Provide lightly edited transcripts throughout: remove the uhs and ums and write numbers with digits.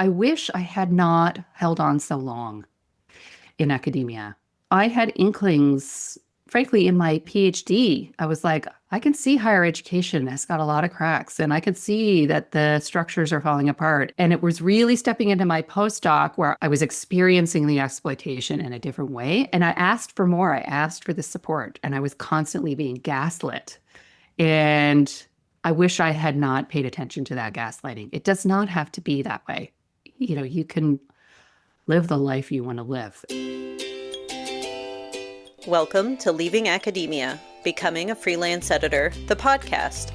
I wish I had not held on so long in academia. I had inklings, frankly, in my PhD. I was like, I can see higher education has got a lot of cracks, and I can see that the structures are falling apart. And it was really stepping into my postdoc where I was experiencing the exploitation in a different way. And I asked for more. I asked for the support, and I was constantly being gaslit. And I wish I had not paid attention to that gaslighting. It does not have to be that way. You can live the life you want to live. Welcome to Leaving Academia, Becoming a Freelance Editor, the podcast.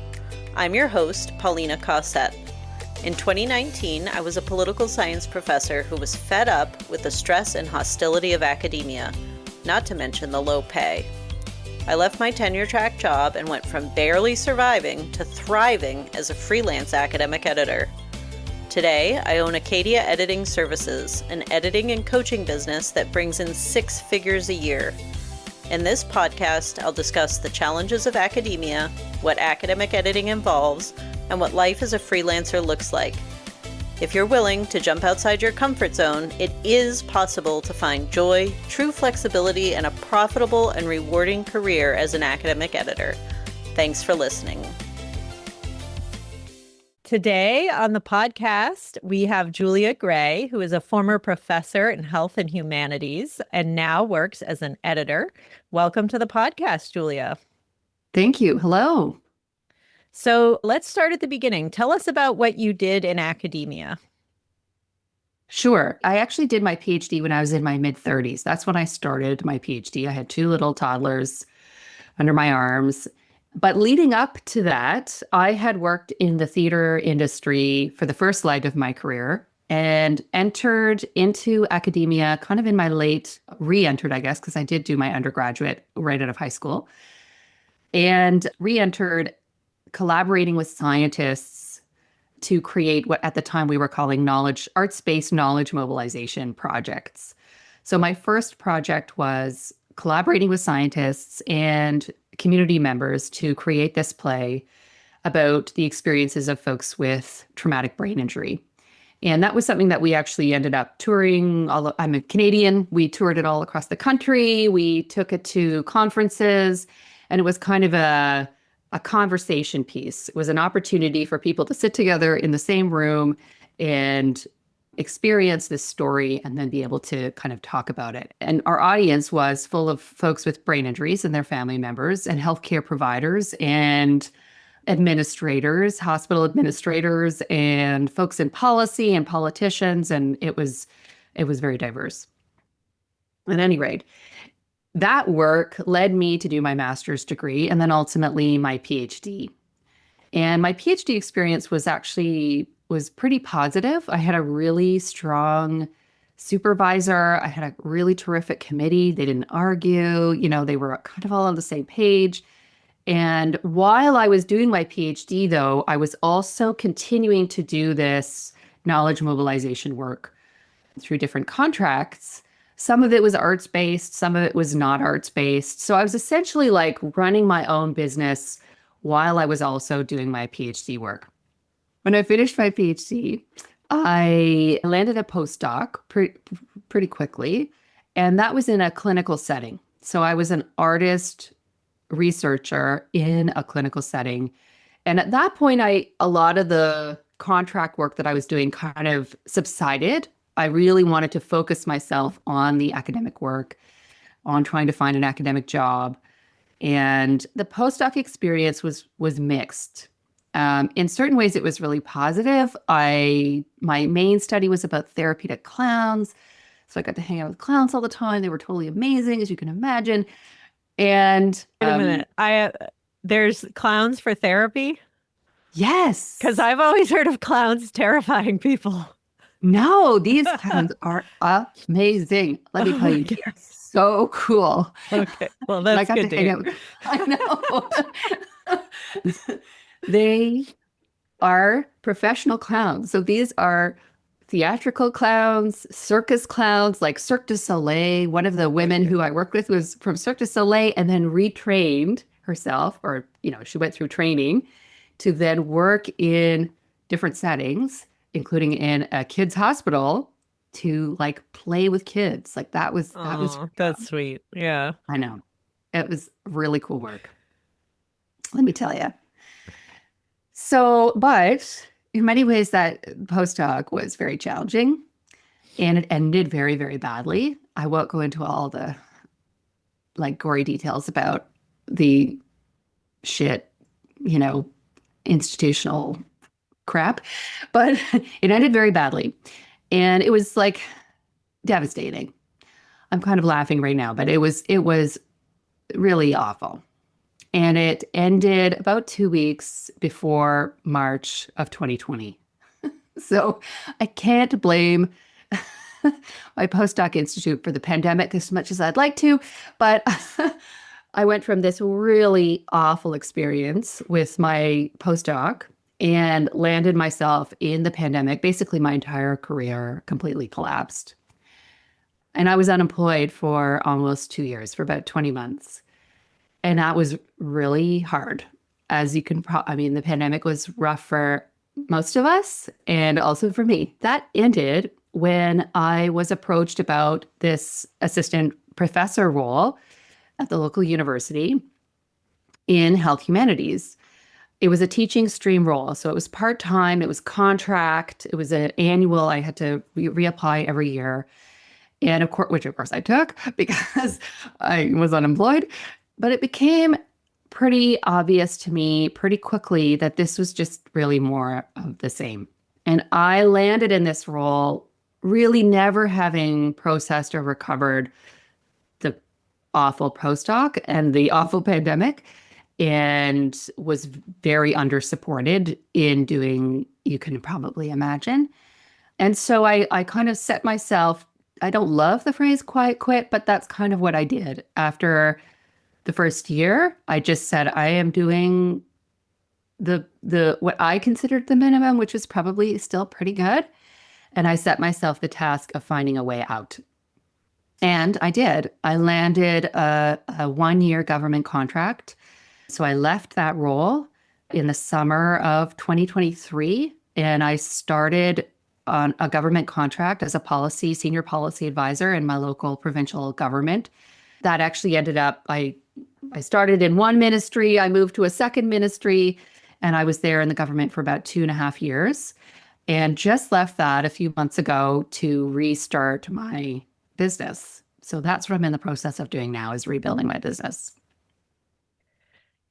I'm your host, Paulina Cossette. In 2019, I was a political science professor who was fed up with the stress and hostility of academia, not to mention the low pay. I left my tenure-track job and went from barely surviving to thriving as a freelance academic editor. Today, I own Acadia Editing Services, an editing and coaching business that brings in 6 figures a year. In this podcast, I'll discuss the challenges of academia, what academic editing involves, and what life as a freelancer looks like. If you're willing to jump outside your comfort zone, it is possible to find joy, true flexibility, and a profitable and rewarding career as an academic editor. Thanks for listening. Today on the podcast, we have Julia Gray, who is a former professor in health and humanities and now works as an editor. Welcome to the podcast, Julia. Thank you. Hello. So let's start at the beginning. Tell us about what you did in academia. Sure. I actually did my PhD when I was in my mid-30s. That's when I started my PhD. I had 2 little toddlers under my arms. But leading up to that, I had worked in the theater industry for the first leg of my career and entered into academia kind of in my re-entered, I guess, because I did do my undergraduate right out of high school, and re-entered collaborating with scientists to create what at the time we were calling arts-based knowledge mobilization projects. So my first project was collaborating with scientists and community members to create this play about the experiences of folks with traumatic brain injury. And that was something that we actually ended up touring. I'm a Canadian. We toured it all across the country. We took it to conferences, and it was kind of a conversation piece. It was an opportunity for people to sit together in the same room and experience this story and then be able to kind of talk about it. And our audience was full of folks with brain injuries and their family members and healthcare providers and administrators, hospital administrators, and folks in policy and politicians. And it was very diverse. At any rate, that work led me to do my master's degree and then ultimately my PhD. And my PhD experience was pretty positive. I had a really strong supervisor. I had a really terrific committee. They didn't argue. They were kind of all on the same page. And while I was doing my PhD, though, I was also continuing to do this knowledge mobilization work through different contracts. Some of it was arts-based, some of it was not arts-based. So I was essentially like running my own business while I was also doing my PhD work. When I finished my PhD, I landed a postdoc pretty quickly, and that was in a clinical setting. So I was an artist researcher in a clinical setting. And at that point, a lot of the contract work that I was doing kind of subsided. I really wanted to focus myself on the academic work, on trying to find an academic job. And the postdoc experience was mixed. In certain ways, it was really positive. My main study was about therapeutic clowns. So I got to hang out with clowns all the time. They were totally amazing, as you can imagine. And wait a minute, there's clowns for therapy? Yes. Because I've always heard of clowns terrifying people. No, these clowns are amazing. Let me tell you, they're so cool. Okay, well, that's good to hear. I know. They are professional clowns. So these are theatrical clowns, circus clowns, like Cirque du Soleil. One of the women who I worked with was from Cirque du Soleil and then retrained herself, or, she went through training to then work in different settings including in a kids hospital to like play with kids. Like that was Oh, that's sweet. Yeah. I know. It was really cool work. Let me tell you. So, but in many ways that postdoc was very challenging and it ended very, very badly. I won't go into all the like gory details about the shit, you know, institutional crap, but it ended very badly. And it was like devastating. I'm kind of laughing right now, but it was really awful. And it ended about 2 weeks before March of 2020. So I can't blame my postdoc institute for the pandemic as much as I'd like to, but I went from this really awful experience with my postdoc and landed myself in the pandemic. Basically, my entire career completely collapsed. And I was unemployed for almost 2 years, for about 20 months. And that was really hard. As you can, I mean, the pandemic was rough for most of us and also for me. That ended when I was approached about this assistant professor role at the local university in health humanities. It was a teaching stream role. So it was part-time, it was contract, it was an annual. I had to reapply every year. And of course, which of course I took because I was unemployed. But it became pretty obvious to me pretty quickly that this was just really more of the same. And I landed in this role really never having processed or recovered the awful postdoc and the awful pandemic, and was very under-supported in doing, you can probably imagine. And so I kind of set myself, I don't love the phrase quiet quit, but that's kind of what I did. After the first year, I just said, I am doing the what I considered the minimum, which is probably still pretty good. And I set myself the task of finding a way out. And I did. I landed a 1-year government contract. So I left that role in the summer of 2023, and I started on a government contract as a senior policy advisor in my local provincial government. That actually ended up, I started in one ministry, I moved to a second ministry, and I was there in the government for about 2.5 years, and just left that a few months ago to restart my business. So that's what I'm in the process of doing now, is rebuilding my business.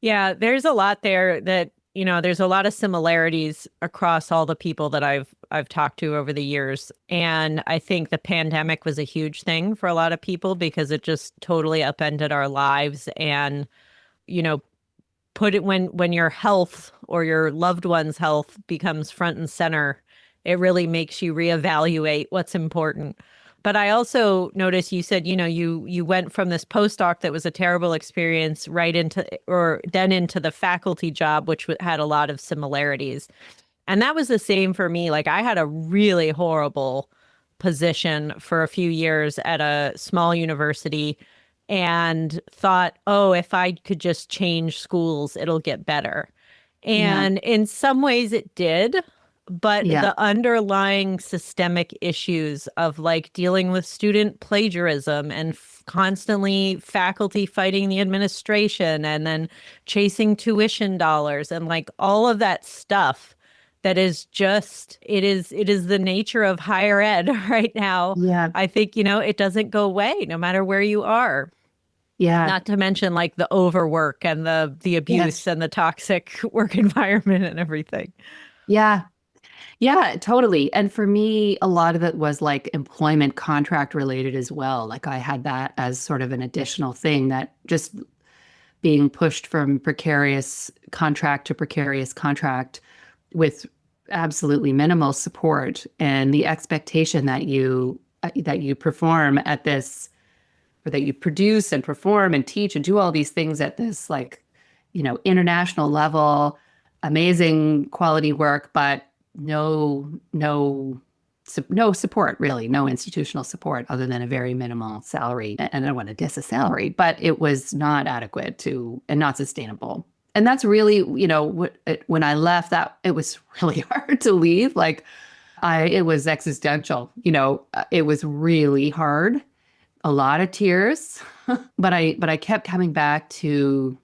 Yeah, there's a lot there that, there's a lot of similarities across all the people that I've talked to over the years. And I think the pandemic was a huge thing for a lot of people because it just totally upended our lives and, you know, put it when your health or your loved one's health becomes front and center, it really makes you reevaluate what's important. But I also noticed you said, you went from this postdoc that was a terrible experience right into, or then into the faculty job, which had a lot of similarities. And that was the same for me. Like I had a really horrible position for a few years at a small university and thought, oh, if I could just change schools, it'll get better. Yeah. And in some ways it did. But Yeah. the underlying systemic issues of like dealing with student plagiarism and constantly faculty fighting the administration and then chasing tuition dollars and like all of that stuff that is just it is the nature of higher ed right now. Yeah. I think, it doesn't go away no matter where you are. Yeah. Not to mention like the overwork and the abuse Yes. and the toxic work environment and everything. Yeah. Yeah, totally. And for me, a lot of it was like employment contract related as well. Like I had that as sort of an additional thing, that just being pushed from precarious contract to precarious contract with absolutely minimal support, and the expectation that you perform at this, or that you produce and perform and teach and do all these things at this like, international level, amazing quality work, but no support, really, no institutional support other than a very minimal salary. And I don't want to diss a salary, but it was not adequate to and not sustainable. And that's really, when I left, that it was really hard to leave. Like It was existential. It was really hard, a lot of tears, but I kept coming back to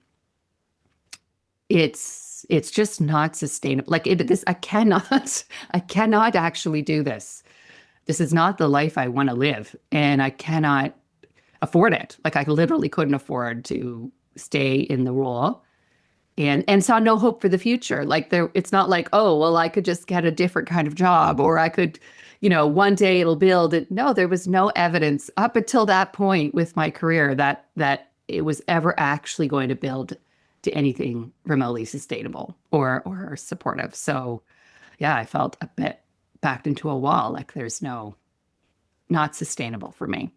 it's just not sustainable. Like this, I cannot, I cannot actually do this. This is not the life I want to live, and I cannot afford it. Like I literally couldn't afford to stay in the role and saw no hope for the future. Like it's not like, oh, well, I could just get a different kind of job or I could, one day it'll build it. No, there was no evidence up until that point with my career that it was ever actually going to build to anything remotely sustainable or supportive. So yeah, I felt a bit backed into a wall, like there's not sustainable for me.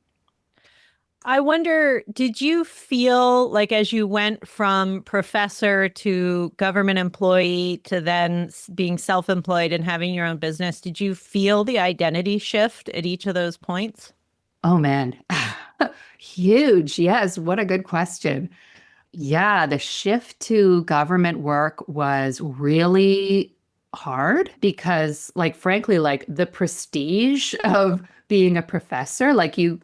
I wonder, did you feel like as you went from professor to government employee to then being self-employed and having your own business, did you feel the identity shift at each of those points? Oh man. Huge. Yes, what a good question. Yeah, the shift to government work was really hard because, like, frankly, like the prestige of being a professor, like you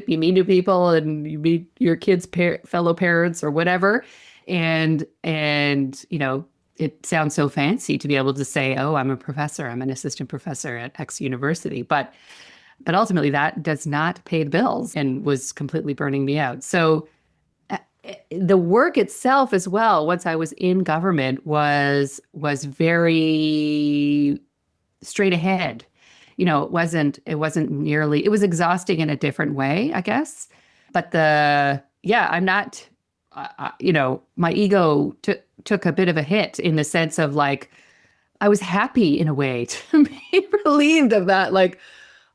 meet new people and you meet your kids' fellow parents or whatever, and it sounds so fancy to be able to say, "Oh, I'm a professor. I'm an assistant professor at X university," but ultimately that does not pay the bills and was completely burning me out. So the work itself as well, once I was in government, was very straight ahead. It wasn't nearly, it was exhausting in a different way, I guess. But I'm not, my ego took a bit of a hit in the sense of like, I was happy in a way to be relieved of that. Like,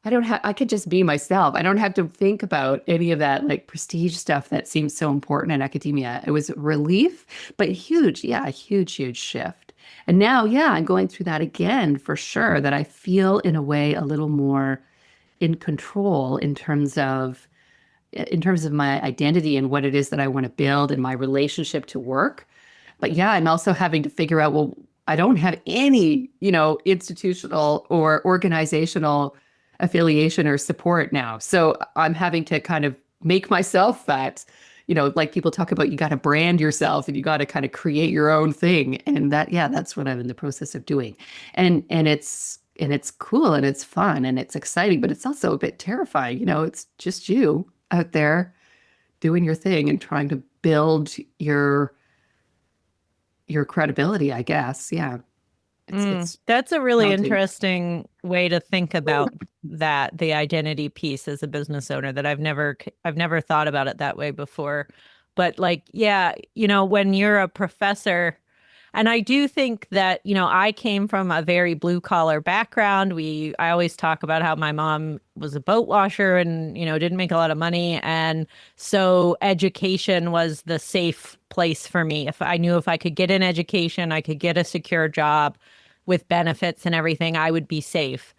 I could just be myself. I don't have to think about any of that like prestige stuff that seems so important in academia. It was relief, but huge. Yeah, a huge, huge shift. And now, yeah, I'm going through that again for sure, that I feel in a way a little more in control in terms of my identity and what it is that I want to build and my relationship to work. But yeah, I'm also having to figure out, well, I don't have any, institutional or organizational affiliation or support now. So I'm having to kind of make myself that, like people talk about, you got to brand yourself and you got to kind of create your own thing. And that's what I'm in the process of doing. And it's cool and it's fun and it's exciting, but it's also a bit terrifying. It's just you out there doing your thing and trying to build your credibility, I guess. Yeah. It's That's a really daunting. interesting way to think about that, the identity piece as a business owner that I've never thought about it that way before. But like, yeah, when you're a professor, and I do think that, I came from a very blue collar background. I always talk about how my mom was a boat washer and, didn't make a lot of money. And so education was the safe place for me. If I knew if I could get an education, I could get a secure job with benefits and everything, I would be safe.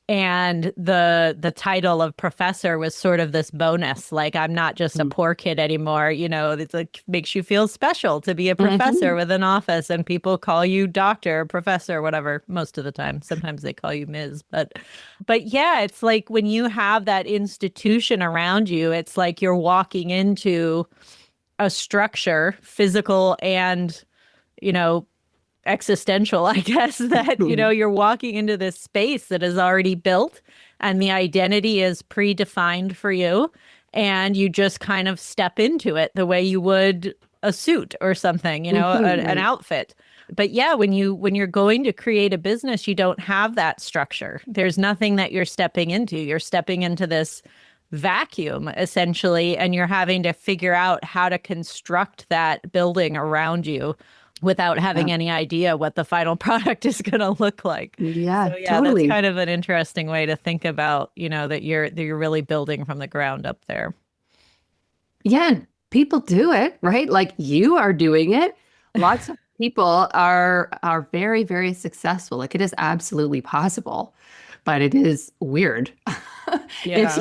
And the title of professor was sort of this bonus, like I'm not just a poor kid anymore. It's like makes you feel special to be a professor Mhm. with an office and people call you doctor, professor, whatever, most of the time. Sometimes they call you Ms. But yeah, it's like when you have that institution around you, it's like you're walking into a structure, physical and, you know, existential, I guess, that, you're walking into this space that is already built and the identity is predefined for you. And you just kind of step into it the way you would a suit or something, an Right. outfit. But yeah, when you're going to create a business, you don't have that structure. There's nothing that you're stepping into. You're stepping into this vacuum essentially, and you're having to figure out how to construct that building around you without having Yeah. any idea what the final product is going to look like. Yeah, So yeah, that's totally. kind of an interesting way to think about, that you're really building from the ground up there. Yeah, and people do it, right? Like you are doing it. Lots of people are very, very successful. Like it is absolutely possible, but it is weird if Yeah.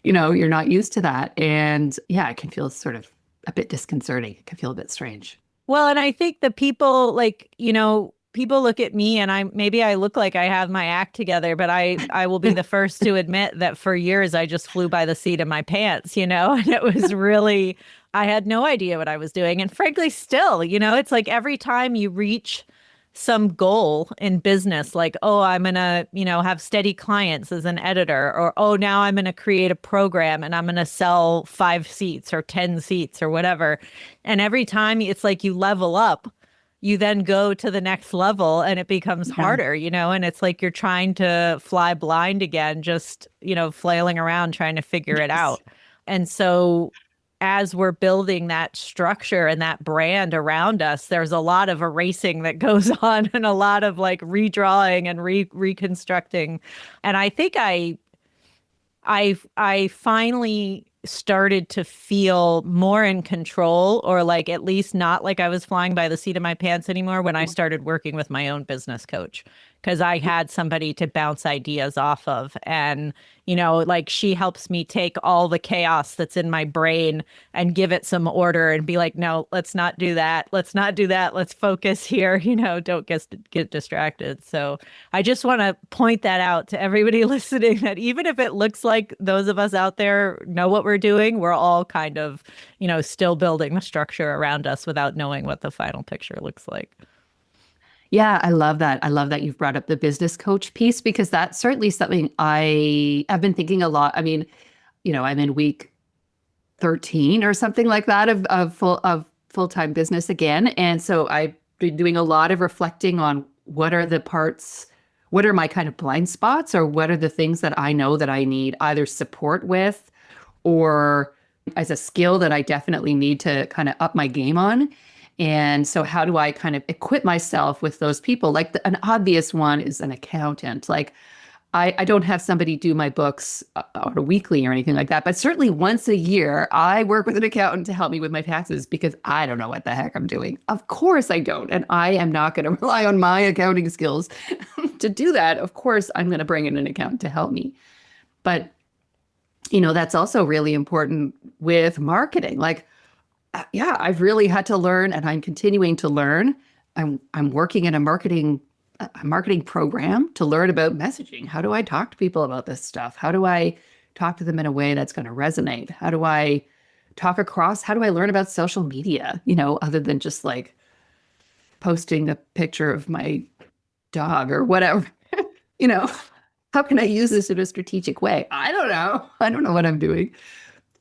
you're not used to that. And yeah, it can feel sort of a bit disconcerting. It can feel a bit strange. Well, and I think the people like, people look at me and I look like I have my act together, but I will be the first to admit that for years I just flew by the seat of my pants, and it was really, I had no idea what I was doing. And frankly, still, it's like every time you reach some goal in business, like, oh, I'm going to, have steady clients as an editor, or, oh, now I'm going to create a program and I'm going to sell 5 seats or 10 seats or whatever. And every time it's like you level up, you then go to the next level and it becomes harder, and it's like you're trying to fly blind again, just, flailing around trying to figure it out. And so as we're building that structure and that brand around us, there's a lot of erasing that goes on and a lot of like redrawing and reconstructing. And I think I finally started to feel more in control, or like at least not like I was flying by the seat of my pants anymore, when I started working with my own business coach, because I had somebody to bounce ideas off of. And, like she helps me take all the chaos that's in my brain and give it some order and be like, no, let's not do that. Let's not do that. Let's focus here. Don't get distracted. So I just want to point that out to everybody listening, that even if it looks like those of us out there know what we're doing, we're all kind of, still building the structure around us without knowing what the final picture looks like. Yeah, I love that. I love that you've brought up the business coach piece, because that's certainly something I've been thinking a lot. I mean, I'm in week 13 or something like that of full-time business again. And so I've been doing a lot of reflecting on what are my kind of blind spots, or what are the things that I know that I need either support with, or as a skill that I definitely need to kind of up my game on. And so how do I kind of equip myself with those people? Like an obvious one is an accountant. Like I don't have somebody do my books on a weekly or anything like that, but certainly once a year, I work with an accountant to help me with my taxes, because I don't know what the heck I'm doing. Of course I don't. And I am not going to rely on my accounting skills to do that. Of course, I'm going to bring in an accountant to help me. But, that's also really important with marketing. Like, yeah, I've really had to learn, and I'm continuing to learn. I'm working in a marketing program to learn about messaging. How do I talk to people about this stuff? How do I talk to them in a way that's going to resonate? How do I learn about social media, other than just like posting a picture of my dog or whatever, how can I use this in a strategic way? I don't know. I don't know what I'm doing.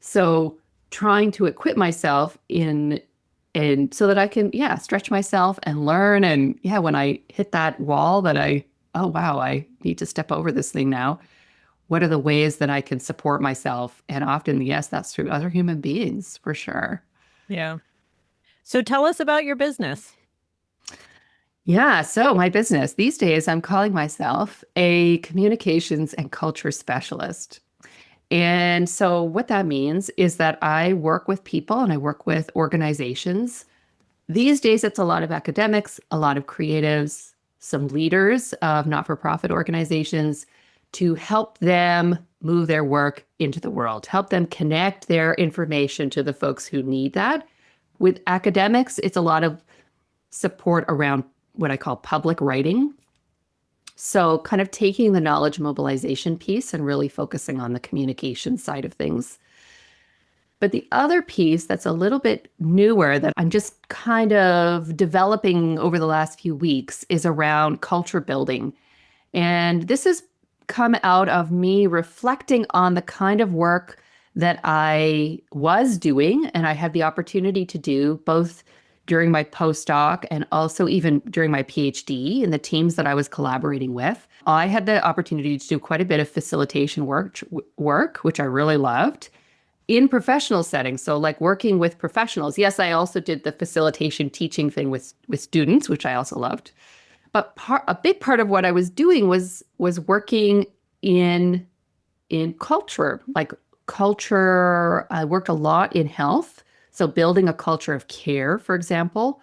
So trying to equip myself and so that I can, stretch myself and learn. And when I hit that wall that oh, wow, I need to step over this thing now. What are the ways that I can support myself? And often, yes, that's through other human beings, for sure. Yeah. So tell us about your business. Yeah. So my business these days, I'm calling myself a communications and culture specialist. And so what that means is that I work with people and I work with organizations. These days, it's a lot of academics, a lot of creatives, some leaders of not-for-profit organizations, to help them move their work into the world, help them connect their information to the folks who need that. With academics, it's a lot of support around what I call public writing. So kind of taking the knowledge mobilization piece and really focusing on the communication side of things. But the other piece that's a little bit newer that I'm just kind of developing over the last few weeks is around culture building. And this has come out of me reflecting on the kind of work that I was doing and I had the opportunity to do both during my postdoc and also even during my PhD in the teams that I was collaborating with. I had the opportunity to do quite a bit of facilitation work, which I really loved, in professional settings. So like working with professionals. Yes, I also did the facilitation teaching thing with students, which I also loved. But a big part of what I was doing was working in culture. Like culture, I worked a lot in health. So building a culture of care, for example,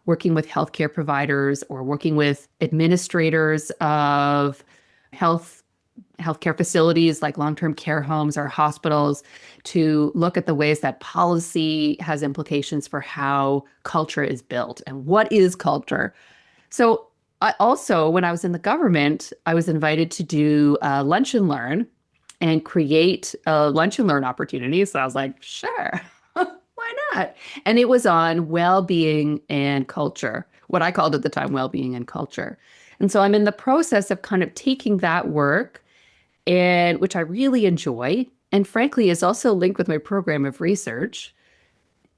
working with healthcare providers or working with administrators of healthcare facilities like long-term care homes or hospitals to look at the ways that policy has implications for how culture is built and what is culture. So I also, when I was in the government, I was invited to do lunch and learn and create a lunch and learn opportunity. So I was like, sure, why not? And it was on well-being and culture, what I called at the time well-being and culture. And so I'm in the process of kind of taking that work, and which I really enjoy, and frankly is also linked with my program of research,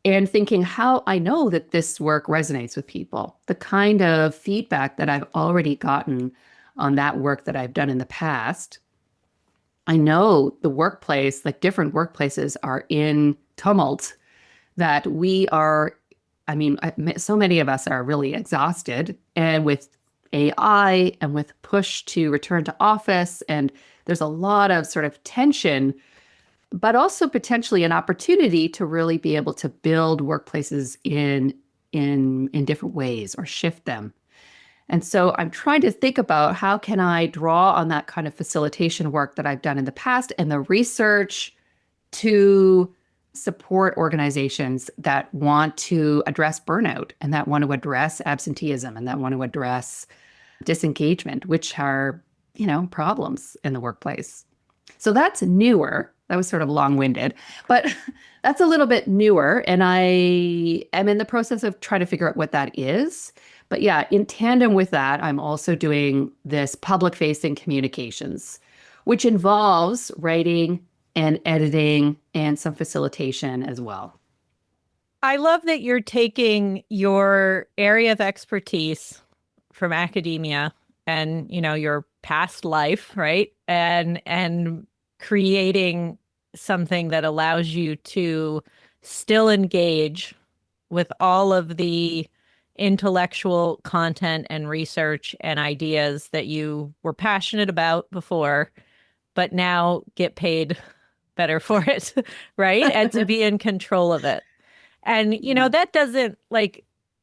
and thinking how I know that this work resonates with people. The kind of feedback that I've already gotten on that work that I've done in the past. I know the workplace, like different workplaces are in tumult, that we are, I mean, so many of us are really exhausted, and with AI and with push to return to office, and there's a lot of sort of tension, but also potentially an opportunity to really be able to build workplaces in different ways or shift them. And so I'm trying to think about how can I draw on that kind of facilitation work that I've done in the past and the research to support organizations that want to address burnout and that want to address absenteeism and that want to address disengagement, which are, problems in the workplace. So that's newer. That was sort of long-winded, but that's a little bit newer. And I am in the process of trying to figure out what that is. But yeah, in tandem with that, I'm also doing this public-facing communications, which involves writing and editing and some facilitation as well. I love that you're taking your area of expertise from academia and, your past life, right? And creating something that allows you to still engage with all of the intellectual content and research and ideas that you were passionate about before, but now get paid better for it, right? And to be in control of it. And, that doesn't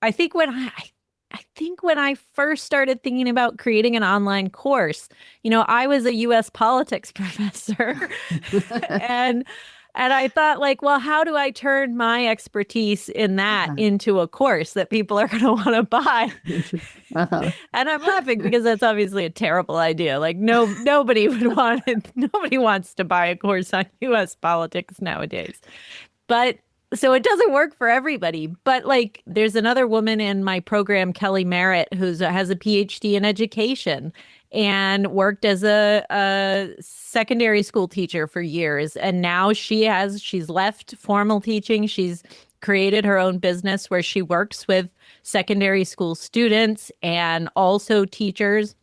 I think when I first started thinking about creating an online course, I was a US politics professor and I thought well, how do I turn my expertise in that into a course that people are going to want to buy? Uh-huh. And I'm laughing because that's obviously a terrible idea. Nobody would want it. Nobody wants to buy a course on US politics nowadays. But so it doesn't work for everybody. But there's another woman in my program, Kelly Merritt, who has a PhD in education and worked as a secondary school teacher for years. And now she's left formal teaching. She's created her own business where she works with secondary school students and also teachers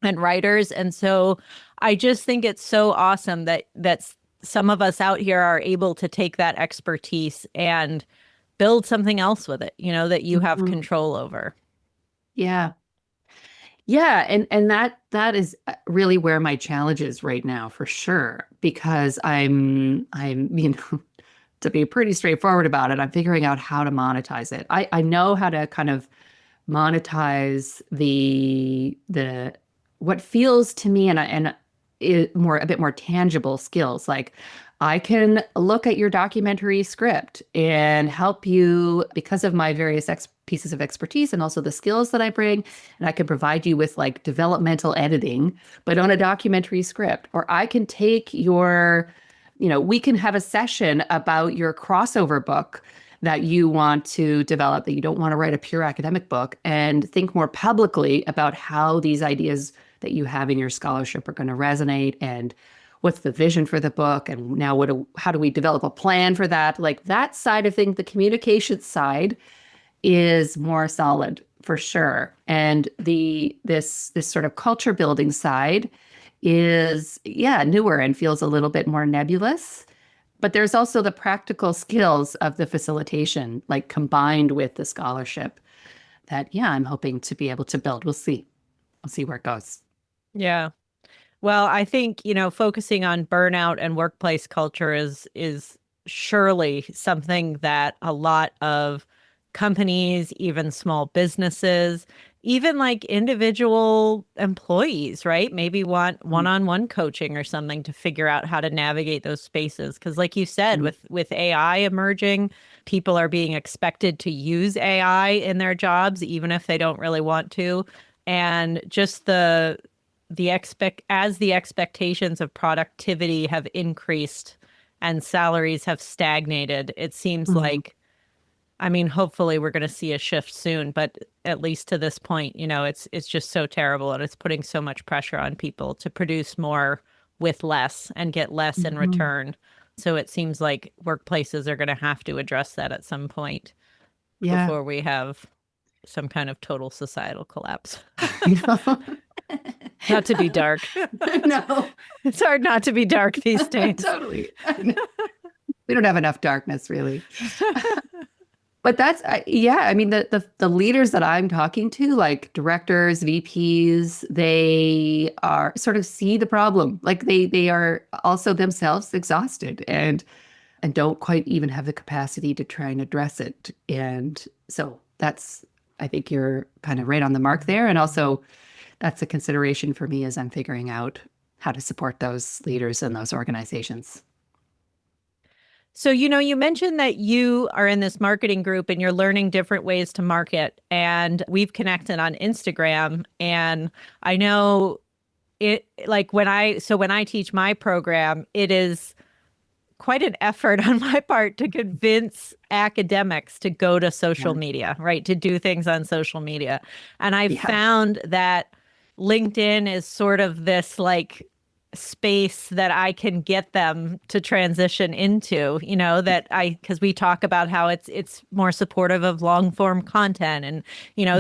and writers. And so I just think it's so awesome that some of us out here are able to take that expertise and build something else with it, that you have control over. Yeah. Yeah, and that is really where my challenge is right now, for sure, because I'm to be pretty straightforward about it, I'm figuring out how to monetize it. I know how to kind of monetize the what feels to me and a bit more tangible skills. Like I can look at your documentary script and help you because of my various pieces of expertise and also the skills that I bring. And I can provide you with developmental editing, but on a documentary script. Or I can take we can have a session about your crossover book that you want to develop, that you don't want to write a pure academic book, and think more publicly about how these ideas that you have in your scholarship are going to resonate and what's the vision for the book, and now how do we develop a plan for that? That side of things, the communication side is more solid for sure. And this sort of culture building side is newer and feels a little bit more nebulous. But there's also the practical skills of the facilitation, combined with the scholarship that, I'm hoping to be able to build. We'll see. We'll see where it goes. Yeah. Well, I think, focusing on burnout and workplace culture is surely something that a lot of companies, even small businesses, even individual employees, right? Maybe want one-on-one coaching or something to figure out how to navigate those spaces. Because like you said, with AI emerging, people are being expected to use AI in their jobs, even if they don't really want to. And just as the expectations of productivity have increased and salaries have stagnated, it seems like, I mean, hopefully we're going to see a shift soon, but at least to this point, it's just so terrible, and it's putting so much pressure on people to produce more with less and get less in return. So it seems like workplaces are going to have to address that at some point before we have some kind of total societal collapse. Not to be dark. No. It's hard not to be dark these days. Totally. We don't have enough darkness, really. But that's, I mean, the leaders that I'm talking to, like directors, VPs, they are sort of see the problem. Like they are also themselves exhausted and don't quite even have the capacity to try and address it. And so that's, I think you're kind of right on the mark there. And also that's a consideration for me as I'm figuring out how to support those leaders and those organizations. So, you mentioned that you are in this marketing group and you're learning different ways to market. And we've connected on Instagram. And I know it, like when I teach my program, it is quite an effort on my part to convince academics to go to social media, right? To do things on social media. And I've found that LinkedIn is sort of this like space that I can get them to transition into, because we talk about how it's more supportive of long form content and,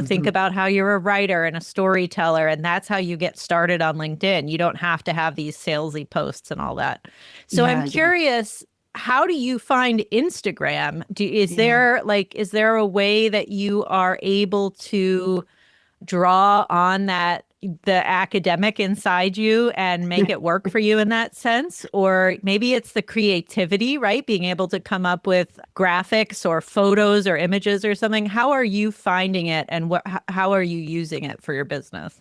think about how you're a writer and a storyteller, and that's how you get started on LinkedIn. You don't have to have these salesy posts and all that. So I'm curious, how do you find Instagram? Is there a way that you are able to draw on the academic inside you and make it work for you in that sense? Or maybe it's the creativity, right? Being able to come up with graphics or photos or images or something. How are you finding it, and how are you using it for your business?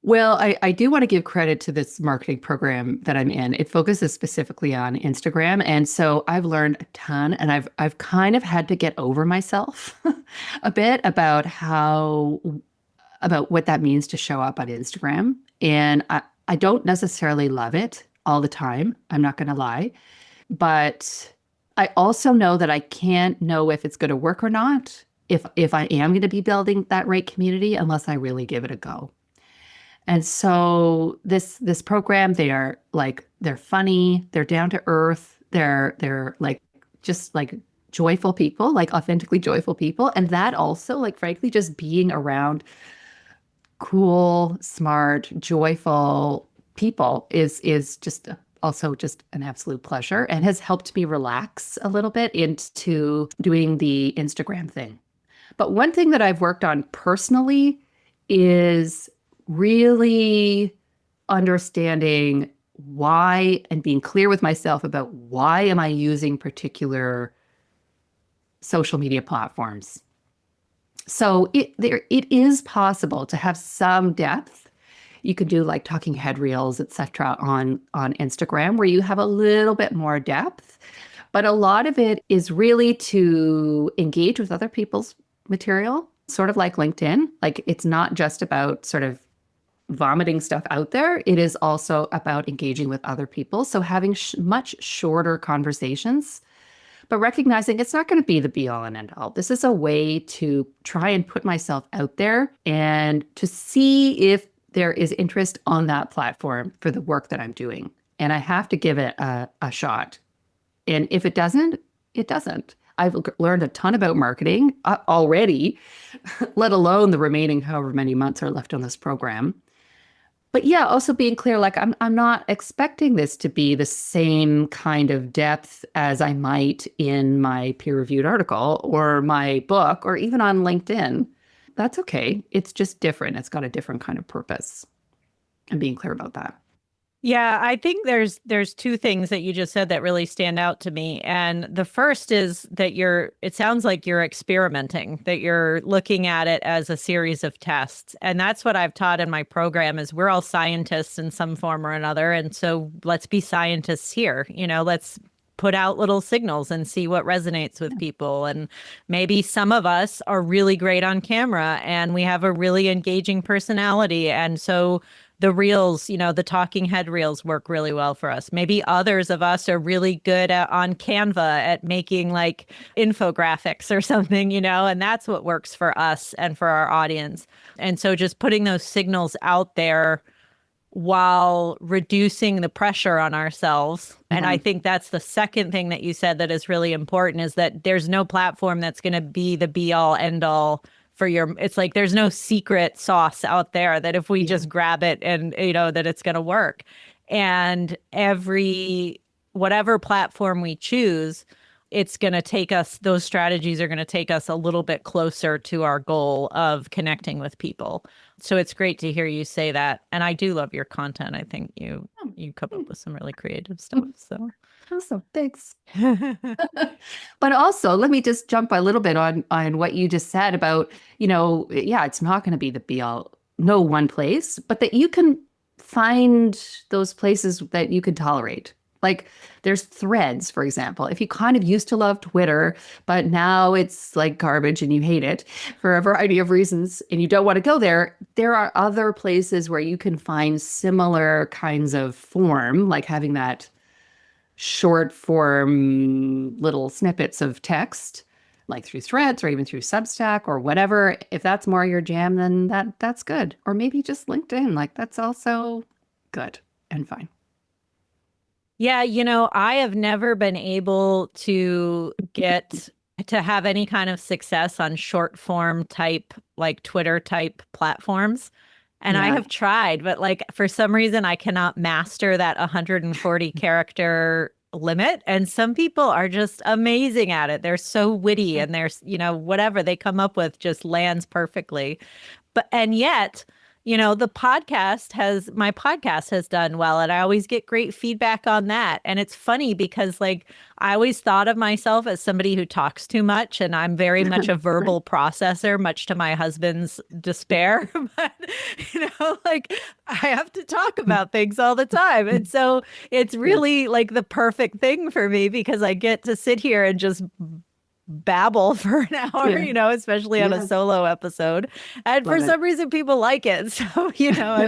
Well, I do want to give credit to this marketing program that I'm in. It focuses specifically on Instagram. And so I've learned a ton, and I've kind of had to get over myself a bit about what that means to show up on Instagram. And I don't necessarily love it all the time. I'm not going to lie. But I also know that I can't know if it's going to work or not, if I am going to be building that right community, unless I really give it a go. And so this program, they're funny, they're down to earth, they're like just like joyful people, like authentically joyful people. And that also, like, frankly, just being around cool, smart, joyful people is just also just an absolute pleasure, and has helped me relax a little bit into doing the Instagram thing. But one thing that I've worked on personally is really understanding why, and being clear with myself about why am I using particular social media platforms. So it is possible to have some depth. You could do like talking head reels, etc. on Instagram, where you have a little bit more depth. But a lot of it is really to engage with other people's material, sort of like LinkedIn. Like, it's not just about sort of vomiting stuff out there. It is also about engaging with other people. So having much shorter conversations, but recognizing it's not going to be the be all and end all. This is a way to try and put myself out there and to see if there is interest on that platform for the work that I'm doing. And I have to give it a shot. And if it doesn't, it doesn't. I've learned a ton about marketing already, let alone the remaining however many months are left on this program. But yeah, also being clear, like I'm not expecting this to be the same kind of depth as I might in my peer-reviewed article or my book or even on LinkedIn. That's okay. It's just different. It's got a different kind of purpose, and being clear about that. Yeah, I think there's two things that you just said that really stand out to me. And the first is that it sounds like you're experimenting, that you're looking at it as a series of tests. And that's what I've taught in my program is we're all scientists in some form or another. And so let's be scientists here. Let's put out little signals and see what resonates with people. And maybe some of us are really great on camera and we have a really engaging personality. And so the reels, the talking head reels work really well for us. Maybe others of us are really good on Canva at making like infographics or something, and that's what works for us and for our audience. And so just putting those signals out there while reducing the pressure on ourselves. Mm-hmm. And I think that's the second thing that you said that is really important, is that there's no platform that's going to be the be all end all for it's like there's no secret sauce out there that if we just grab it and, that it's going to work. And whatever platform we choose, it's going to take us, those strategies are going to take us a little bit closer to our goal of connecting with people. So it's great to hear you say that. And I do love your content. I think you come up with some really creative stuff. So awesome. Thanks. But also, let me just jump a little bit on what you just said about, it's not going to be the be all, no one place, but that you can find those places that you can tolerate. Like there's Threads, for example. If you kind of used to love Twitter, but now it's like garbage and you hate it for a variety of reasons and you don't want to go there, there are other places where you can find similar kinds of form, like having that short form little snippets of text, like through Threads or even through Substack or whatever. If that's more your jam, then that's good. Or maybe just LinkedIn, like that's also good and fine. Yeah, I have never been able to get to have any kind of success on short form type, like Twitter type platforms. And I have tried, but like for some reason, I cannot master that 140 character limit. And some people are just amazing at it. They're so witty and they're, whatever they come up with just lands perfectly. And yet, my podcast has done well, and I always get great feedback on that. And it's funny because like I always thought of myself as somebody who talks too much, and I'm very much a verbal processor, much to my husband's despair. But, like I have to talk about things all the time. And so it's really like the perfect thing for me because I get to sit here and just babble for an hour, especially on a solo episode. And for some reason, people like it. So, I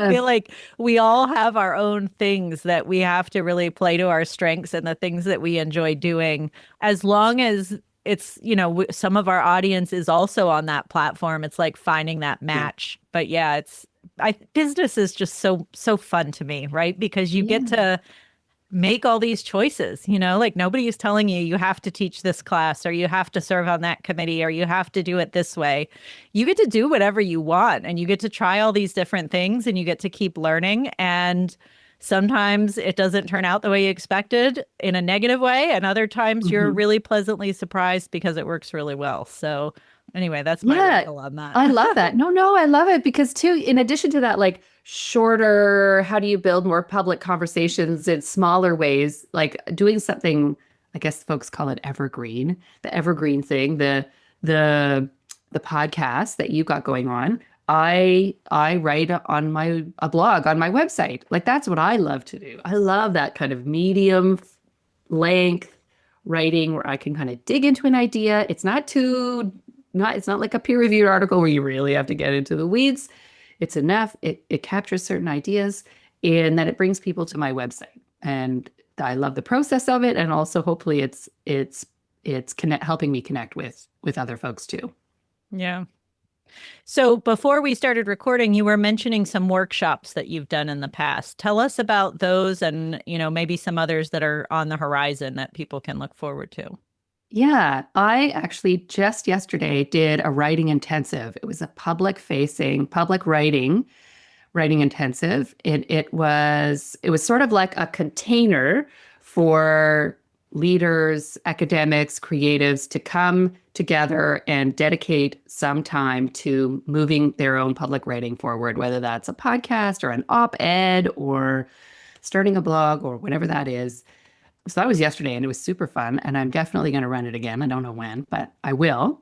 feel like we all have our own things that we have to really play to our strengths and the things that we enjoy doing. As long as it's, some of our audience is also on that platform, it's like finding that match. But business is just so fun to me, right? Because you get to make all these choices, like nobody is telling you have to teach this class or you have to serve on that committee or you have to do it this way. You get to do whatever you want and you get to try all these different things and you get to keep learning. And sometimes it doesn't turn out the way you expected in a negative way. And other times you're really pleasantly surprised because it works really well. So anyway, that's my wrinkle on that. I love that. No, I love it because too, in addition to that, like shorter, how do you build more public conversations in smaller ways, like doing something, I guess folks call it evergreen, the evergreen thing, the podcast that you've got going on. I write on a blog on my website. Like that's what I love to do. I love that kind of medium length writing where I can kind of dig into an idea. It's not like a peer-reviewed article where you really have to get into the weeds. It's enough. It captures certain ideas and then it brings people to my website. And I love the process of it. And also hopefully it's helping me connect with other folks too. Yeah. So before we started recording, you were mentioning some workshops that you've done in the past. Tell us about those and, maybe some others that are on the horizon that people can look forward to. Yeah, I actually just yesterday did a writing intensive. It was a public writing intensive. It was sort of like a container for leaders, academics, creatives to come together and dedicate some time to moving their own public writing forward, whether that's a podcast or an op-ed or starting a blog or whatever that is. So that was yesterday and it was super fun and I'm definitely going to run it again. I don't know when, but I will.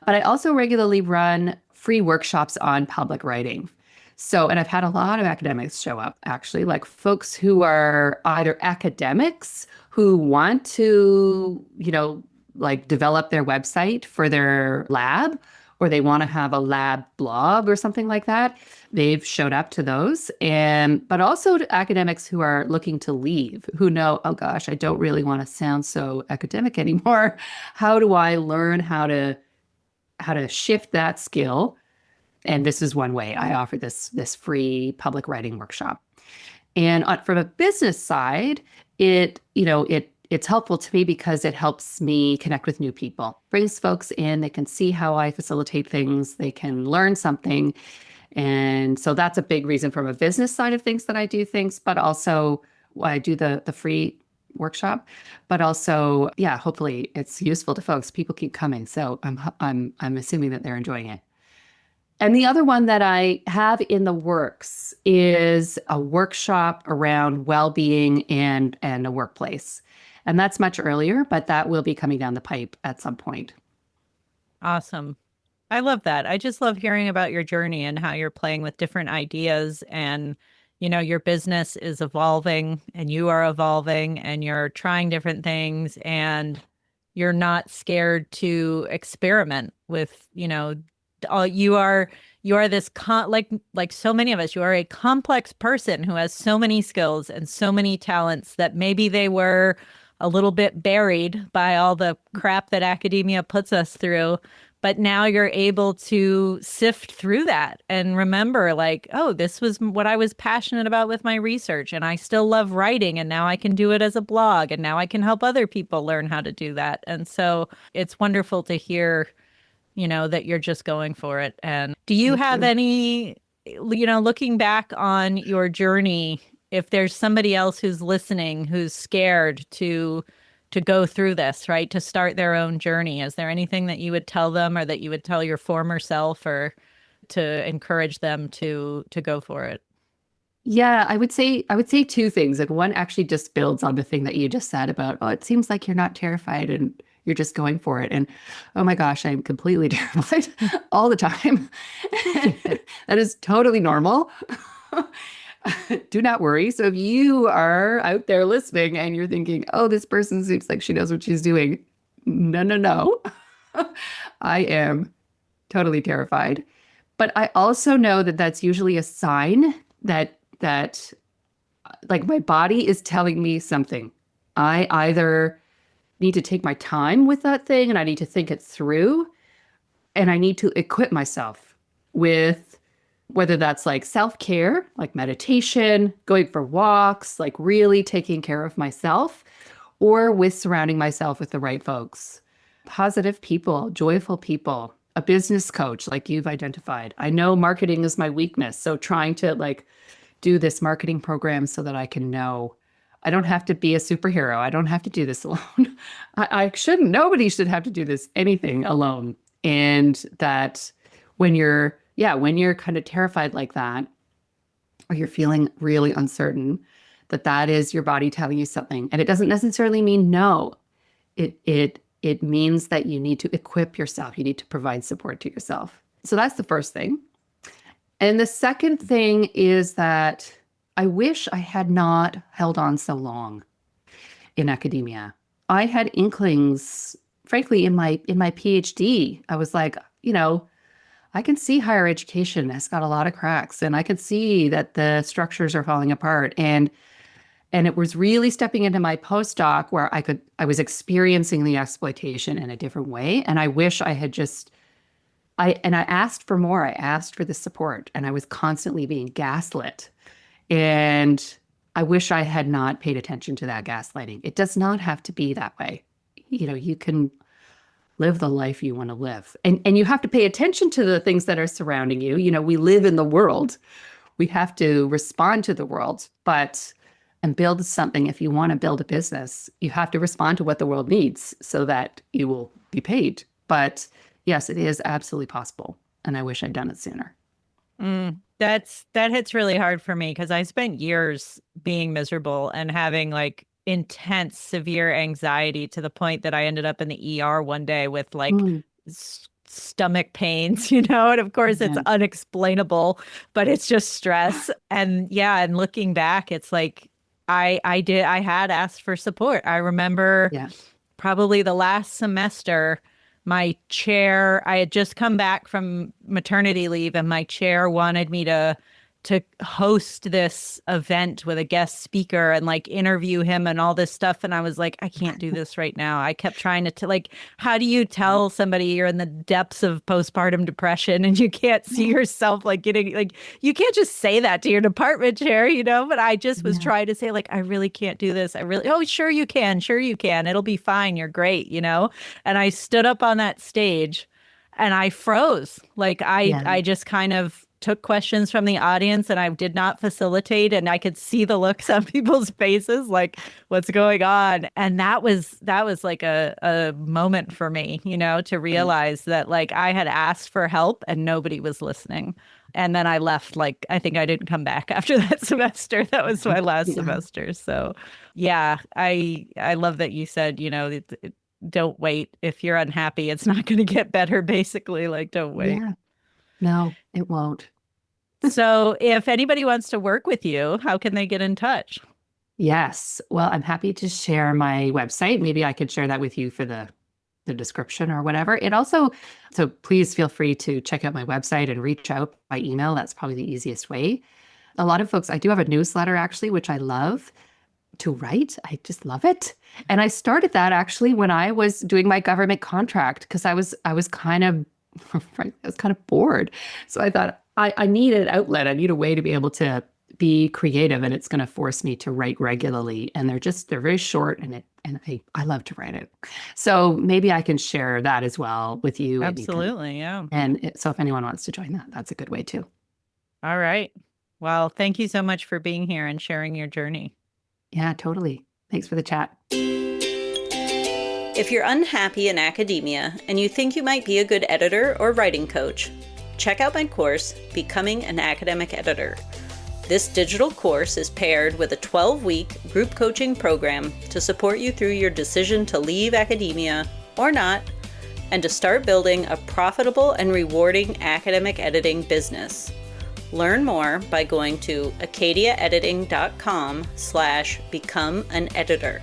But I also regularly run free workshops on public writing. So, and I've had a lot of academics show up, actually, like folks who are either academics who want to, like develop their website for their lab, or they want to have a lab blog or something like that. They've showed up to those. And, but also to academics who are looking to leave, who know, oh gosh, I don't really want to sound so academic anymore. How do I learn how to shift that skill? And this is one way I offer this free public writing workshop. And from a business side, it's helpful to me because it helps me connect with new people, brings folks in, they can see how I facilitate things, they can learn something. And so that's a big reason from a business side of things that I do things, but also why I do the free workshop. But also, yeah, hopefully it's useful to folks. People keep coming, so I'm assuming that they're enjoying it. And the other one that I have in the works is a workshop around well-being and a workplace. And that's much earlier, but that will be coming down the pipe at some point. Awesome. I love that. I just love hearing about your journey and how you're playing with different ideas, and your business is evolving and you are evolving and you're trying different things, and you're not scared to experiment with, you are this like so many of us, you are a complex person who has so many skills and so many talents that maybe they were a little bit buried by all the crap that academia puts us through. But now you're able to sift through that and remember, like, oh, this was what I was passionate about with my research, and I still love writing, and now I can do it as a blog, and now I can help other people learn how to do that. And so it's wonderful to hear, that you're just going for it. And do you have any, looking back on your journey, if there's somebody else who's listening who's scared to go through this, right, to start their own journey, is there anything that you would tell them, or that you would tell your former self, or to encourage them to go for it? Yeah, I would say two things. Like one actually just builds on the thing that you just said about, oh, it seems like you're not terrified and you're just going for it. And oh my gosh, I'm completely terrified all the time. That is totally normal. Do not worry. So if you are out there listening and you're thinking, oh, this person seems like she knows what she's doing. No, no, no. I am totally terrified. But I also know that that's usually a sign that like my body is telling me something. I either need to take my time with that thing and I need to think it through, and I need to equip myself with whether that's like self-care, like meditation, going for walks, like really taking care of myself, or with surrounding myself with the right folks, positive people, joyful people, a business coach like you've identified. I know marketing is my weakness, so trying to like do this marketing program so that I can know I don't have to be a superhero. I don't have to do this alone. I shouldn't. Nobody should have to do this anything alone. And that when you're kind of terrified like that, or you're feeling really uncertain, that is your body telling you something. And it doesn't necessarily mean no. It means that you need to equip yourself. You need to provide support to yourself. So that's the first thing. And the second thing is that I wish I had not held on so long in academia. I had inklings, frankly, in my PhD. I was like, I can see higher education has got a lot of cracks, and I can see that the structures are falling apart. And it was really stepping into my postdoc where I was experiencing the exploitation in a different way. And I wish I had I asked for more. I asked for the support, and I was constantly being gaslit. And I wish I had not paid attention to that gaslighting. It does not have to be that way. You can live the life you want to live. And you have to pay attention to the things that are surrounding you. We live in the world. We have to respond to the world, and build something. If you want to build a business, you have to respond to what the world needs so that you will be paid. But yes, it is absolutely possible. And I wish I'd done it sooner. That hits really hard for me because I spent years being miserable and having like intense, severe anxiety to the point that I ended up in the ER one day with like stomach pains, and of course it's unexplainable, but it's just stress. And yeah, and looking back, it's like I had asked for support. I remember probably the last semester, my chair, I had just come back from maternity leave, and my chair wanted me to host this event with a guest speaker and like interview him and all this stuff. And I was like, I can't do this right now. I kept trying to like, how do you tell somebody you're in the depths of postpartum depression and you can't see yourself like getting, like, you can't just say that to your department chair, but I just was trying to say like, I really can't do this. Oh, sure you can. Sure you can. It'll be fine. You're great, And I stood up on that stage and I froze. Like I just kind of took questions from the audience, and I did not facilitate, and I could see the looks on people's faces like, what's going on? And that was like a moment for me, to realize that like I had asked for help and nobody was listening. And then I left, like, I think I didn't come back after that semester. That was my last semester. So yeah, I love that you said, don't wait. If you're unhappy, it's not going to get better, basically. Like, don't wait. Yeah. No, it won't. So if anybody wants to work with you, how can they get in touch? Yes. Well, I'm happy to share my website. Maybe I could share that with you for the description or whatever. So please feel free to check out my website and reach out by email. That's probably the easiest way. A lot of folks, I do have a newsletter actually, which I love to write. I just love it. And I started that actually when I was doing my government contract, because I was kind of bored. So I thought I need an outlet. I need a way to be able to be creative, and it's going to force me to write regularly. And they're very short, and I love to write it. So maybe I can share that as well with you. Absolutely. So if anyone wants to join that, that's a good way too. All right. Well, thank you so much for being here and sharing your journey. Yeah, totally. Thanks for the chat. If you're unhappy in academia and you think you might be a good editor or writing coach, check out my course, Becoming an Academic Editor. This digital course is paired with a 12-week group coaching program to support you through your decision to leave academia or not, and to start building a profitable and rewarding academic editing business. Learn more by going to acadiaediting.com/become an editor.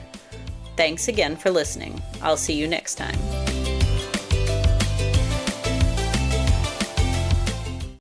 Thanks again for listening. I'll see you next time.